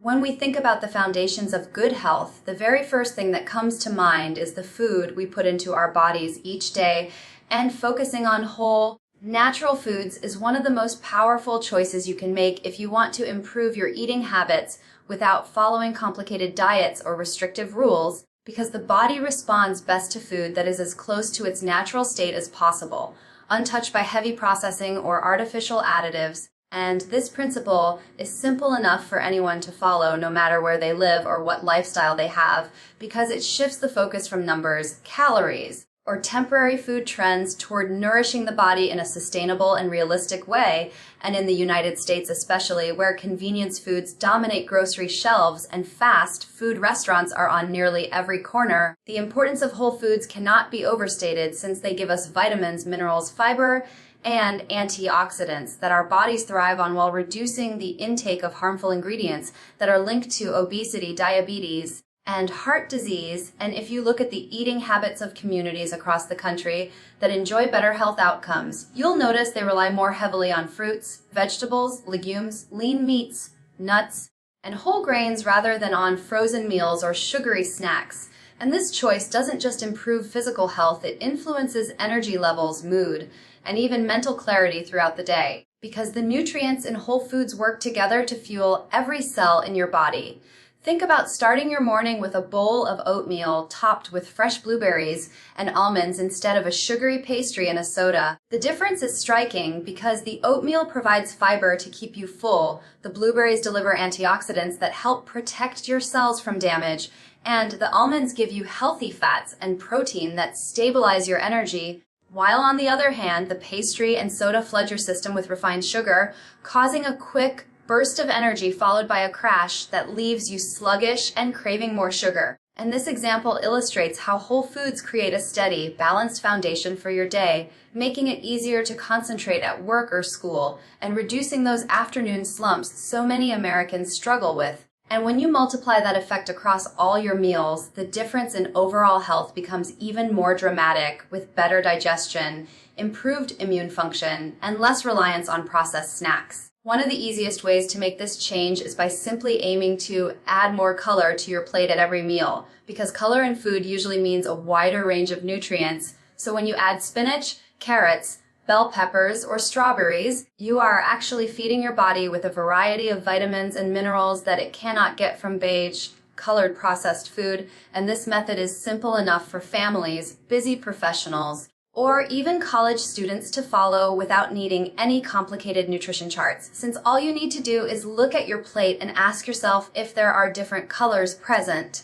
When we think about the foundations of good health, the very first thing that comes to mind is the food we put into our bodies each day, and focusing on whole, natural foods is one of the most powerful choices you can make if you want to improve your eating habits without following complicated diets or restrictive rules, because the body responds best to food that is as close to its natural state as possible, untouched by heavy processing or artificial additives. And this principle is simple enough for anyone to follow no matter where they live or what lifestyle they have, because it shifts the focus from numbers, calories, or temporary food trends toward nourishing the body in a sustainable and realistic way. And in the United States especially, where convenience foods dominate grocery shelves and fast food restaurants are on nearly every corner, the importance of whole foods cannot be overstated, since they give us vitamins, minerals, fiber, and antioxidants that our bodies thrive on, while reducing the intake of harmful ingredients that are linked to obesity, diabetes, and heart disease. And if you look at the eating habits of communities across the country that enjoy better health outcomes, you'll notice they rely more heavily on fruits, vegetables, legumes, lean meats, nuts, and whole grains rather than on frozen meals or sugary snacks. And this choice doesn't just improve physical health, it influences energy levels, mood, and even mental clarity throughout the day, because the nutrients in whole foods work together to fuel every cell in your body. Think about starting your morning with a bowl of oatmeal topped with fresh blueberries and almonds instead of a sugary pastry and a soda. The difference is striking, because the oatmeal provides fiber to keep you full, the blueberries deliver antioxidants that help protect your cells from damage, and the almonds give you healthy fats and protein that stabilize your energy, while on the other hand, the pastry and soda flood your system with refined sugar, causing a quick burst of energy followed by a crash that leaves you sluggish and craving more sugar. And this example illustrates how whole foods create a steady, balanced foundation for your day, making it easier to concentrate at work or school, and reducing those afternoon slumps so many Americans struggle with. And when you multiply that effect across all your meals, the difference in overall health becomes even more dramatic, with better digestion, improved immune function, and less reliance on processed snacks. One of the easiest ways to make this change is by simply aiming to add more color to your plate at every meal, because color in food usually means a wider range of nutrients. So when you add spinach, carrots, bell peppers, or strawberries, you are actually feeding your body with a variety of vitamins and minerals that it cannot get from beige, colored processed food. And this method is simple enough for families, busy professionals, or even college students to follow without needing any complicated nutrition charts, since all you need to do is look at your plate and ask yourself if there are different colors present.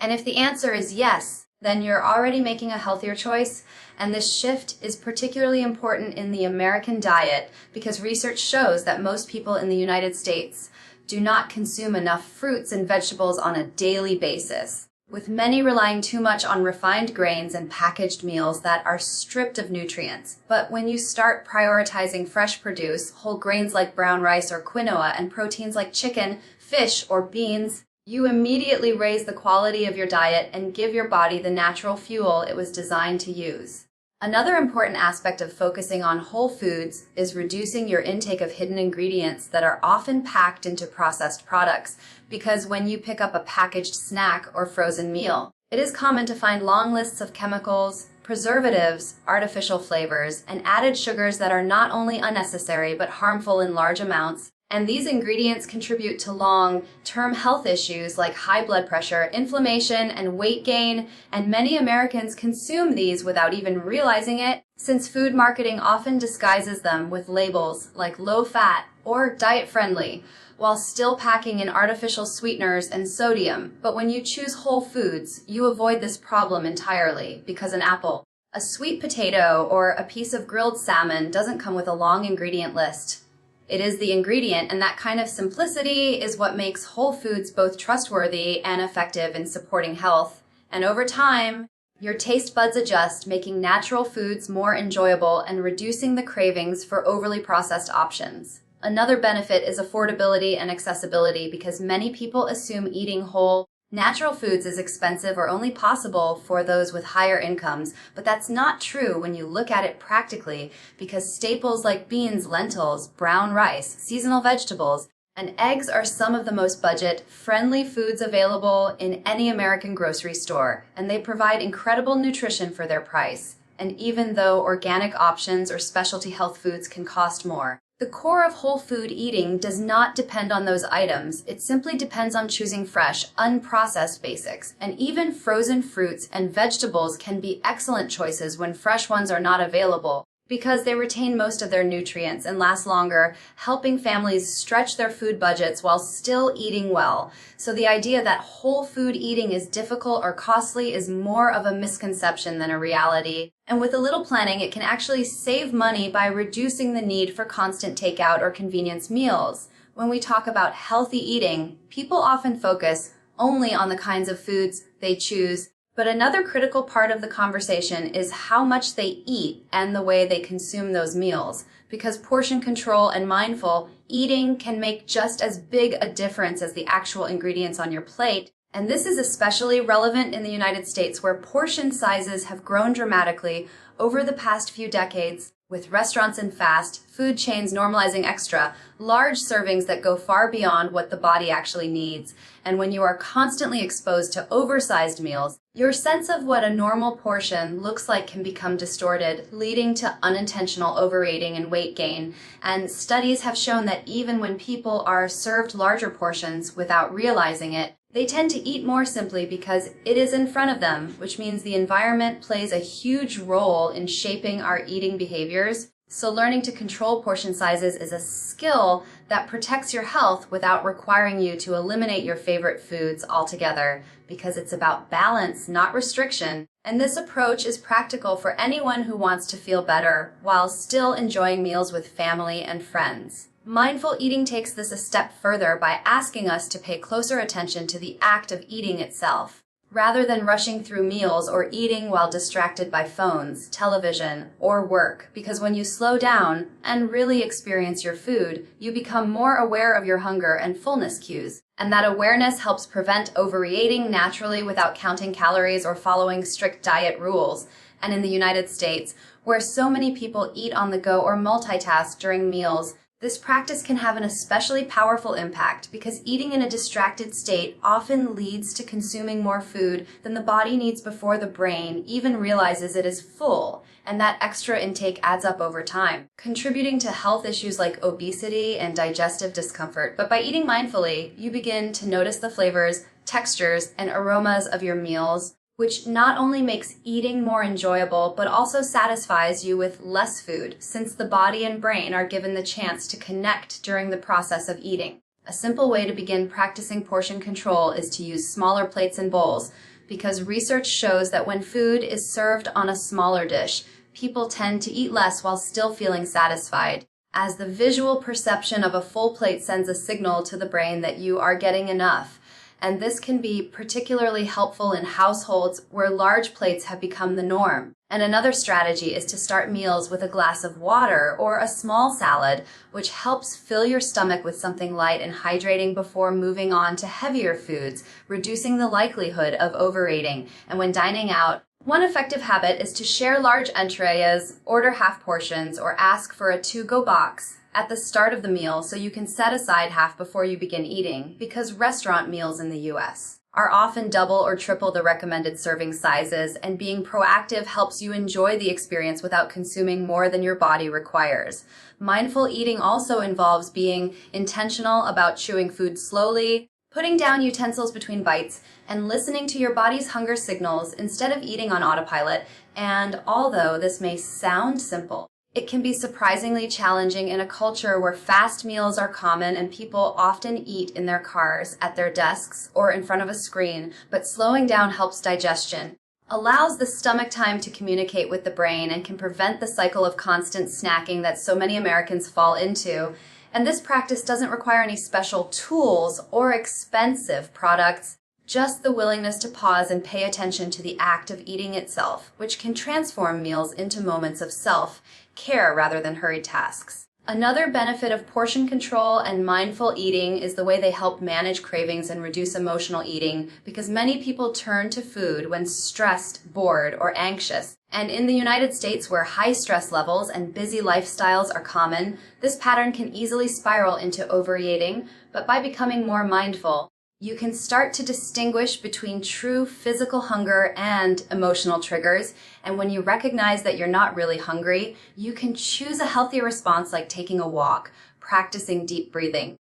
And if the answer is yes, then you're already making a healthier choice. And this shift is particularly important in the American diet, because research shows that most people in the United States do not consume enough fruits and vegetables on a daily basis, with many relying too much on refined grains and packaged meals that are stripped of nutrients. But when you start prioritizing fresh produce, whole grains like brown rice or quinoa, and proteins like chicken, fish, or beans, you immediately raise the quality of your diet and give your body the natural fuel it was designed to use. Another important aspect of focusing on whole foods is reducing your intake of hidden ingredients that are often packed into processed products, because when you pick up a packaged snack or frozen meal, it is common to find long lists of chemicals, preservatives, artificial flavors, and added sugars that are not only unnecessary but harmful in large amounts. And these ingredients contribute to long-term health issues like high blood pressure, inflammation, and weight gain, and many Americans consume these without even realizing it, since food marketing often disguises them with labels like low-fat or diet-friendly, while still packing in artificial sweeteners and sodium. But when you choose whole foods, you avoid this problem entirely, because an apple, a sweet potato, or a piece of grilled salmon doesn't come with a long ingredient list. It is the ingredient, and that kind of simplicity is what makes whole foods both trustworthy and effective in supporting health. And over time, your taste buds adjust, making natural foods more enjoyable and reducing the cravings for overly processed options. Another benefit is affordability and accessibility, because many people assume eating whole, natural foods is expensive or only possible for those with higher incomes, but that's not true when you look at it practically, because staples like beans, lentils, brown rice, seasonal vegetables, And eggs are some of the most budget-friendly foods available in any American grocery store, and they provide incredible nutrition for their price. And even though organic options or specialty health foods can cost more, the core of whole food eating does not depend on those items. It simply depends on choosing fresh, unprocessed basics. And even frozen fruits and vegetables can be excellent choices when fresh ones are not available, because they retain most of their nutrients and last longer, helping families stretch their food budgets while still eating well. So the idea that whole food eating is difficult or costly is more of a misconception than a reality. And with a little planning, it can actually save money by reducing the need for constant takeout or convenience meals. When we talk about healthy eating, people often focus only on the kinds of foods they choose. But another critical part of the conversation is how much they eat and the way they consume those meals, because portion control and mindful eating can make just as big a difference as the actual ingredients on your plate. And this is especially relevant in the United States, where portion sizes have grown dramatically over the past few decades, with restaurants and fast food chains normalizing extra, large servings that go far beyond what the body actually needs. And when you are constantly exposed to oversized meals, your sense of what a normal portion looks like can become distorted, leading to unintentional overeating and weight gain. And studies have shown that even when people are served larger portions without realizing it, they tend to eat more simply because it is in front of them, which means the environment plays a huge role in shaping our eating behaviors. So learning to control portion sizes is a skill that protects your health without requiring you to eliminate your favorite foods altogether, because it's about balance, not restriction. And this approach is practical for anyone who wants to feel better while still enjoying meals with family and friends. Mindful eating takes this a step further by asking us to pay closer attention to the act of eating itself, rather than rushing through meals or eating while distracted by phones, television, or work. Because when you slow down and really experience your food, you become more aware of your hunger and fullness cues. And that awareness helps prevent overeating naturally without counting calories or following strict diet rules. And in the United States, where so many people eat on the go or multitask during meals, this practice can have an especially powerful impact, because eating in a distracted state often leads to consuming more food than the body needs before the brain even realizes it is full, and that extra intake adds up over time, contributing to health issues like obesity and digestive discomfort. But by eating mindfully, you begin to notice the flavors, textures, and aromas of your meals, which not only makes eating more enjoyable, but also satisfies you with less food, since the body and brain are given the chance to connect during the process of eating. A simple way to begin practicing portion control is to use smaller plates and bowls, because research shows that when food is served on a smaller dish, people tend to eat less while still feeling satisfied, as the visual perception of a full plate sends a signal to the brain that you are getting enough. And this can be particularly helpful in households where large plates have become the norm. And another strategy is to start meals with a glass of water or a small salad, which helps fill your stomach with something light and hydrating before moving on to heavier foods, reducing the likelihood of overeating. And when dining out, one effective habit is to share large entrees, order half portions, or ask for a to-go box at the start of the meal so you can set aside half before you begin eating, because restaurant meals in the US are often double or triple the recommended serving sizes, and being proactive helps you enjoy the experience without consuming more than your body requires. Mindful eating also involves being intentional about chewing food slowly, putting down utensils between bites, and listening to your body's hunger signals instead of eating on autopilot. And although this may sound simple, it can be surprisingly challenging in a culture where fast meals are common and people often eat in their cars, at their desks, or in front of a screen. But slowing down helps digestion, allows the stomach time to communicate with the brain, and can prevent the cycle of constant snacking that so many Americans fall into. And this practice doesn't require any special tools or expensive products, just the willingness to pause and pay attention to the act of eating itself, which can transform meals into moments of self-care rather than hurried tasks. Another benefit of portion control and mindful eating is the way they help manage cravings and reduce emotional eating, because many people turn to food when stressed, bored, or anxious. And in the United States, where high stress levels and busy lifestyles are common, this pattern can easily spiral into overeating. But by becoming more mindful, you can start to distinguish between true physical hunger and emotional triggers. And when you recognize that you're not really hungry, you can choose a healthy response, like taking a walk, practicing deep breathing,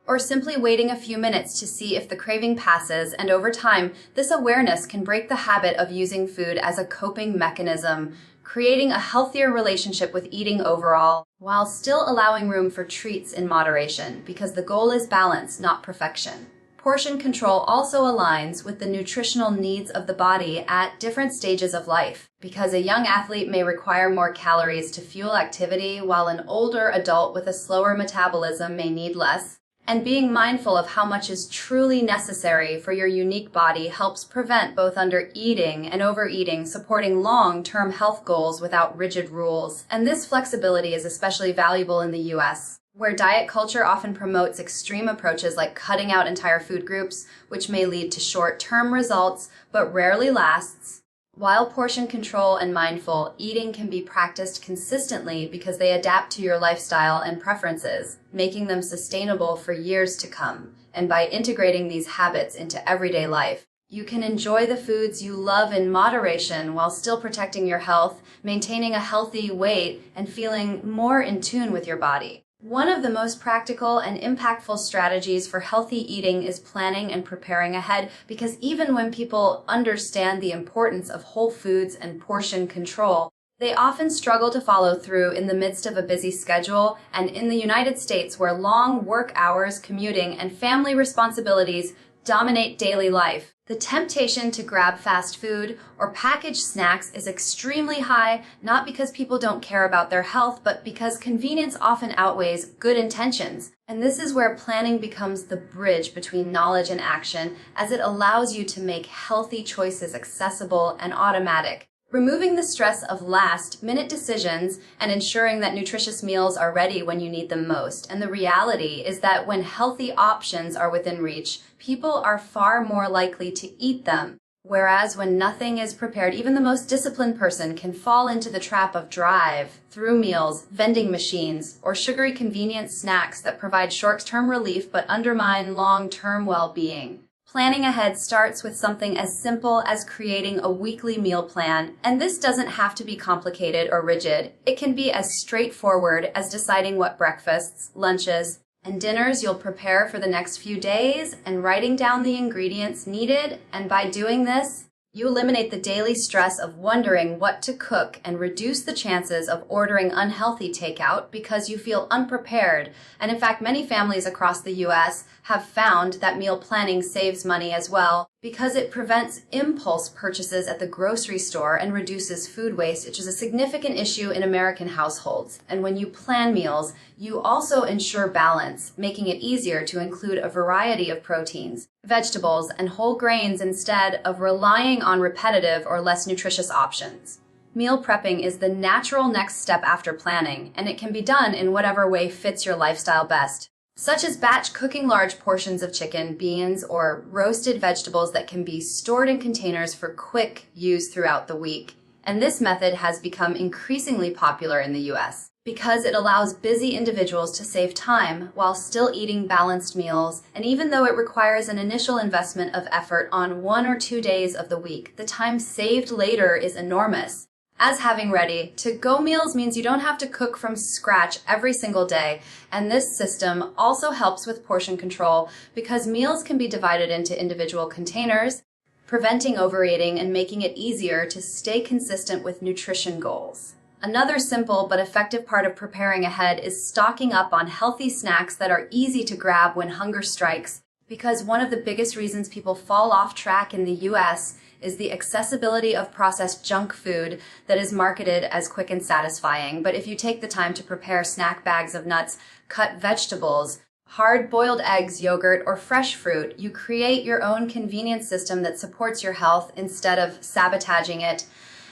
or simply waiting a few minutes to see if the craving passes. And over time, this awareness can break the habit of using food as a coping mechanism, creating a healthier relationship with eating overall, while still allowing room for treats in moderation, because the goal is balance, not perfection. Portion control also aligns with the nutritional needs of the body at different stages of life, because a young athlete may require more calories to fuel activity, while an older adult with a slower metabolism may need less. And being mindful of how much is truly necessary for your unique body helps prevent both undereating and overeating, supporting long-term health goals without rigid rules. And this flexibility is especially valuable in the US, where diet culture often promotes extreme approaches like cutting out entire food groups, which may lead to short-term results but rarely lasts. While portion control and mindful eating can be practiced consistently because they adapt to your lifestyle and preferences, making them sustainable for years to come. And by integrating these habits into everyday life, you can enjoy the foods you love in moderation while still protecting your health, maintaining a healthy weight, and feeling more in tune with your body. One of the most practical and impactful strategies for healthy eating is planning and preparing ahead, because even when people understand the importance of whole foods and portion control, they often struggle to follow through in the midst of a busy schedule. And in the United States, where long work hours, commuting, and family responsibilities dominate daily life, the temptation to grab fast food or packaged snacks is extremely high, not because people don't care about their health, but because convenience often outweighs good intentions. And this is where planning becomes the bridge between knowledge and action, as it allows you to make healthy choices accessible and automatic, removing the stress of last-minute decisions and ensuring that nutritious meals are ready when you need them most. And the reality is that when healthy options are within reach, people are far more likely to eat them. Whereas when nothing is prepared, even the most disciplined person can fall into the trap of drive-through meals, vending machines, or sugary convenience snacks that provide short-term relief but undermine long-term well-being. Planning ahead starts with something as simple as creating a weekly meal plan, and this doesn't have to be complicated or rigid. It can be as straightforward as deciding what breakfasts, lunches, and dinners you'll prepare for the next few days and writing down the ingredients needed. And by doing this, you eliminate the daily stress of wondering what to cook and reduce the chances of ordering unhealthy takeout because you feel unprepared. And in fact, many families across the US have found that meal planning saves money as well, because it prevents impulse purchases at the grocery store and reduces food waste, which is a significant issue in American households. And when you plan meals, you also ensure balance, making it easier to include a variety of proteins, vegetables, and whole grains instead of relying on repetitive or less nutritious options. Meal prepping is the natural next step after planning, and it can be done in whatever way fits your lifestyle best, such as batch cooking large portions of chicken, beans, or roasted vegetables that can be stored in containers for quick use throughout the week. And this method has become increasingly popular in the US because it allows busy individuals to save time while still eating balanced meals. And even though it requires an initial investment of effort on 1 or 2 days of the week, the time saved later is enormous, as having ready-to-go meals means you don't have to cook from scratch every single day. And this system also helps with portion control because meals can be divided into individual containers, preventing overeating and making it easier to stay consistent with nutrition goals. Another simple but effective part of preparing ahead is stocking up on healthy snacks that are easy to grab when hunger strikes, because one of the biggest reasons people fall off track in the US is the accessibility of processed junk food that is marketed as quick and satisfying. But if you take the time to prepare snack bags of nuts, cut vegetables, hard-boiled eggs, yogurt, or fresh fruit, you create your own convenience system that supports your health instead of sabotaging it.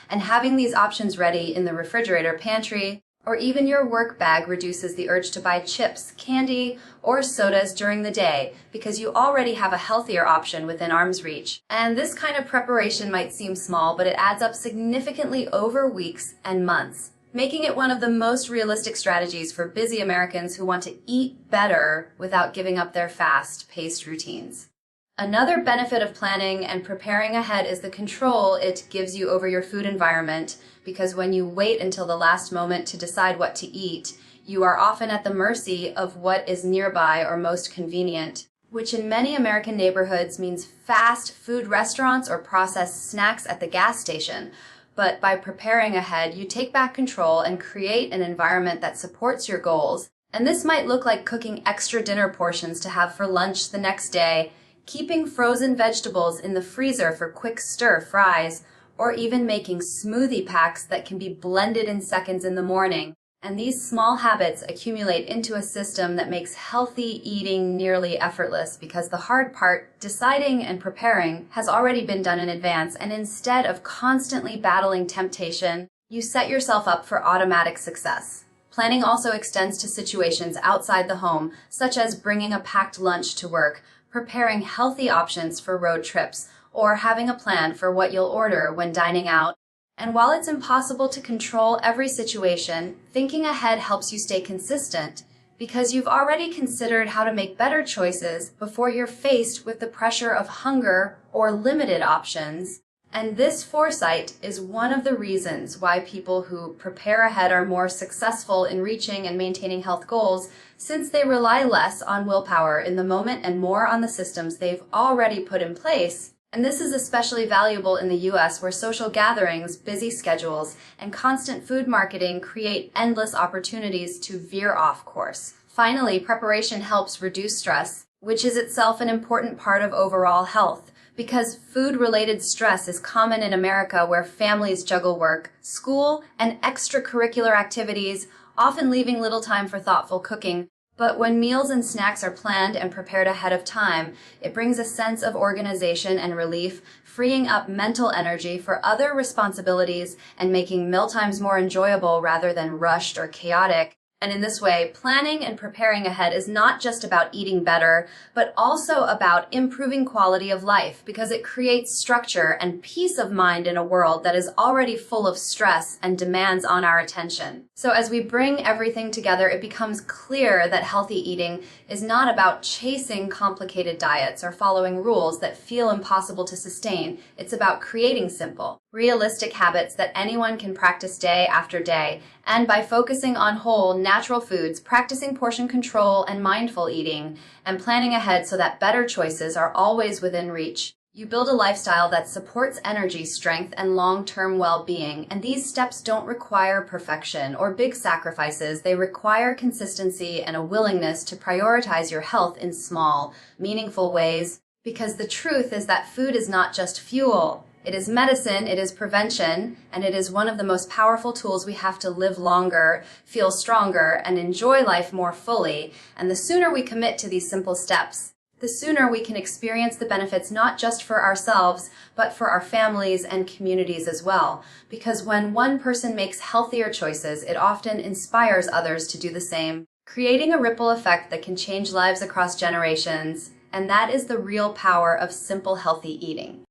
And having these options ready in the refrigerator, pantry, Or even your work bag reduces the urge to buy chips, candy, or sodas during the day because you already have a healthier option within arm's reach. And this kind of preparation might seem small, but it adds up significantly over weeks and months, making it one of the most realistic strategies for busy Americans who want to eat better without giving up their fast-paced routines. Another benefit of planning and preparing ahead is the control it gives you over your food environment, because when you wait until the last moment to decide what to eat, you are often at the mercy of what is nearby or most convenient, which in many American neighborhoods means fast food restaurants or processed snacks at the gas station. But by preparing ahead, you take back control and create an environment that supports your goals. And this might look like cooking extra dinner portions to have for lunch the next day, keeping frozen vegetables in the freezer for quick stir fries, or even making smoothie packs that can be blended in seconds in the morning. And these small habits accumulate into a system that makes healthy eating nearly effortless, because the hard part, deciding and preparing, has already been done in advance, and instead of constantly battling temptation, you set yourself up for automatic success. Planning also extends to situations outside the home, such as bringing a packed lunch to work, preparing healthy options for road trips, or having a plan for what you'll order when dining out. And while it's impossible to control every situation, thinking ahead helps you stay consistent, because you've already considered how to make better choices before you're faced with the pressure of hunger or limited options. And this foresight is one of the reasons why people who prepare ahead are more successful in reaching and maintaining health goals, since they rely less on willpower in the moment and more on the systems they've already put in place. And this is especially valuable in the US, where social gatherings, busy schedules, and constant food marketing create endless opportunities to veer off course. Finally, preparation helps reduce stress, which is itself an important part of overall health, because food-related stress is common in America, where families juggle work, school, and extracurricular activities, often leaving little time for thoughtful cooking. But when meals and snacks are planned and prepared ahead of time, it brings a sense of organization and relief, freeing up mental energy for other responsibilities and making mealtimes more enjoyable rather than rushed or chaotic. And in this way, planning and preparing ahead is not just about eating better, but also about improving quality of life, because it creates structure and peace of mind in a world that is already full of stress and demands on our attention. So as we bring everything together, it becomes clear that healthy eating is not about chasing complicated diets or following rules that feel impossible to sustain. It's about creating simple, realistic habits that anyone can practice day after day. And by focusing on whole, natural foods, practicing portion control and mindful eating, and planning ahead so that better choices are always within reach, you build a lifestyle that supports energy, strength, and long-term well-being. And these steps don't require perfection or big sacrifices. They require consistency and a willingness to prioritize your health in small, meaningful ways. Because the truth is that food is not just fuel. It is medicine, it is prevention, and it is one of the most powerful tools we have to live longer, feel stronger, and enjoy life more fully. And the sooner we commit to these simple steps, the sooner we can experience the benefits not just for ourselves, but for our families and communities as well. Because when one person makes healthier choices, it often inspires others to do the same, creating a ripple effect that can change lives across generations. And that is the real power of simple, healthy eating.